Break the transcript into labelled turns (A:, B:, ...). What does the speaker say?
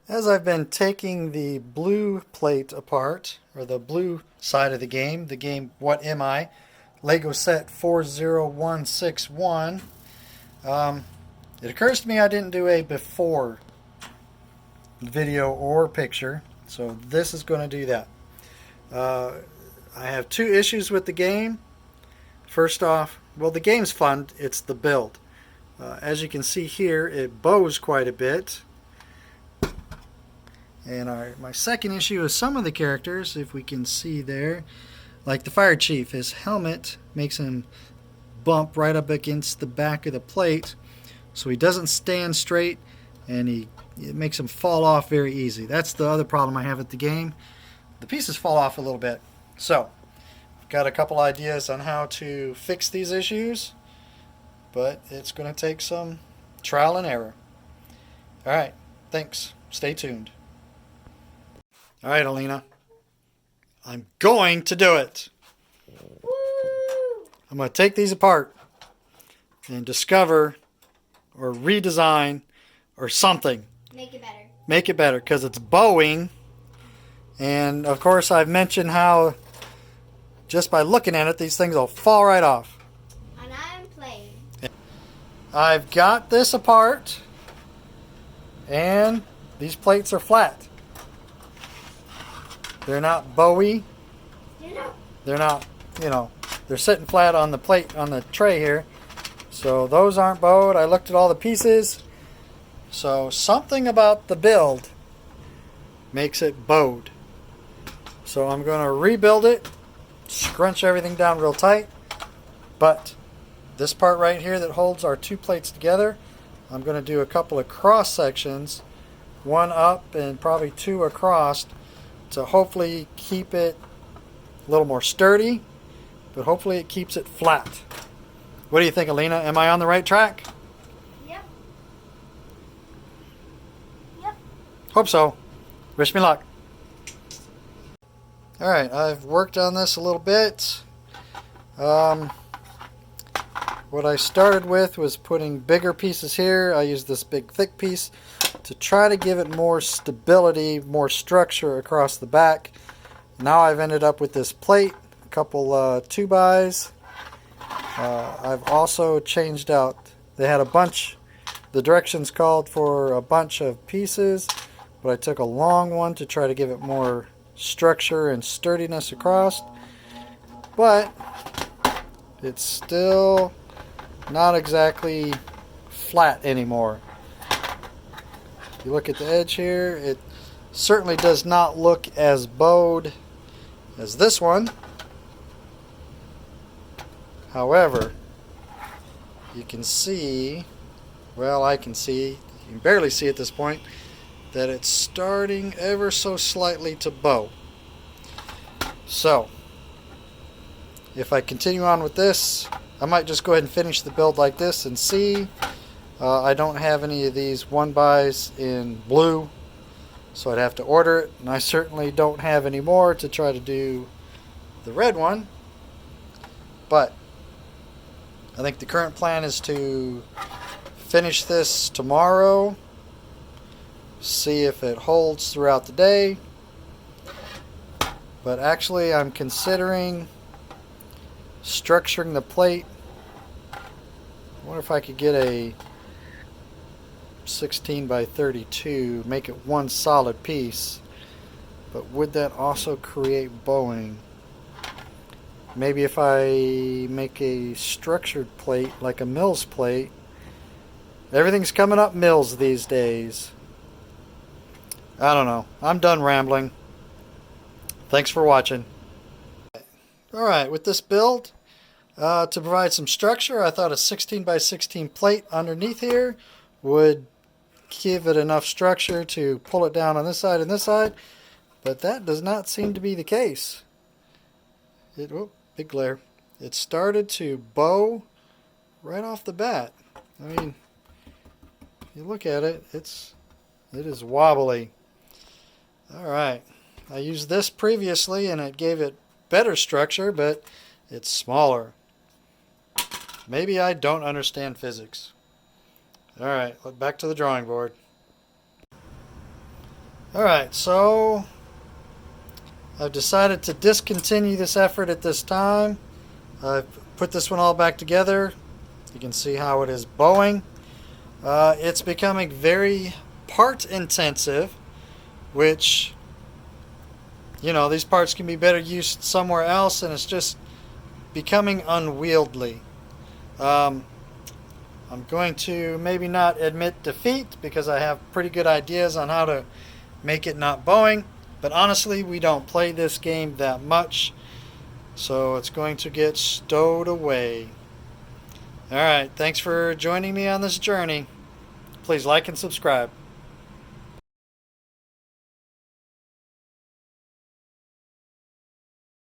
A: As I've been taking the blue plate apart, or the blue side of the game What Am I? Lego set 40161, it occurs to me I didn't do a before video or picture, so this is going to do that. I have two issues with the game. First off, well, the game's fun, it's the build. As you can see here, it bows quite a bit. And my second issue is some of the characters, if we can see there, like the fire chief, his helmet makes him bump right up against the back of the plate, so he doesn't stand straight, and it makes him fall off very easy. That's the other problem I have with the game. The pieces fall off a little bit. So, I've got a couple ideas on how to fix these issues, but it's going to take some trial and error. Alright, thanks. Stay tuned. All right, Alina. I'm going to do it.
B: Woo!
A: I'm going to take these apart and discover or redesign or something.
B: Make it better.
A: Make it better because it's bowing. And, of course, I've mentioned how just by looking at it, these things will fall right off.
B: And I'm playing.
A: I've got this apart, and these plates are flat. They're not bowy. They're not, they're sitting flat on the plate, on the tray here. So those aren't bowed. I looked at all the pieces. So something about the build makes it bowed. So I'm going to rebuild it, scrunch everything down real tight. But this part right here that holds our two plates together, I'm going to do a couple of cross sections, one up and probably two across, to hopefully keep it a little more sturdy, but hopefully it keeps it flat. What do you think, Alina? Am I on the right track?
B: Yep. Yep.
A: Hope so. Wish me luck. Alright, I've worked on this a little bit. What I started with was putting bigger pieces here. I used this big thick piece to try to give it more stability, more structure across the back. Now I've ended up with this plate, a couple 2x. I've also changed out, they had a bunch, the directions called for a bunch of pieces, but I took a long one to try to give it more structure and sturdiness across. But it's still not exactly flat anymore. If you look at the edge here, it certainly does not look as bowed as this one. However, you can see, well, I can see, you can barely see at this point, that it's starting ever so slightly to bow. So, if I continue on with this, I might just go ahead and finish the build like this and see. I don't have any of these 1x's in blue, so I'd have to order it, and I certainly don't have any more to try to do the red one. But I think the current plan is to finish this tomorrow, see if it holds throughout the day. But actually I'm considering structuring the plate. I wonder if I could get a 16 by 32, make it one solid piece, but would that also create bowing? Maybe if I make a structured plate like a Mills plate. Everything's coming up Mills these days. I don't know. I'm done rambling. Thanks for watching. Alright, with this build, to provide some structure, I thought a 16 by 16 plate underneath here would give it enough structure to pull it down on this side and this side, but that does not seem to be the case. Big glare. It started to bow right off the bat. I mean, you look at it, it is wobbly. Alright, I used this previously and it gave it better structure, but it's smaller. Maybe I don't understand physics. Alright, back to the drawing board. Alright, so I've decided to discontinue this effort at this time. I've put this one all back together. You can see how it is bowing. It's becoming very part intensive, which, you know, these parts can be better used somewhere else, and it's just becoming unwieldy. I'm going to maybe not admit defeat because I have pretty good ideas on how to make it not bowing, but honestly, we don't play this game that much, so it's going to get stowed away. Alright, thanks for joining me on this journey. Please like and subscribe.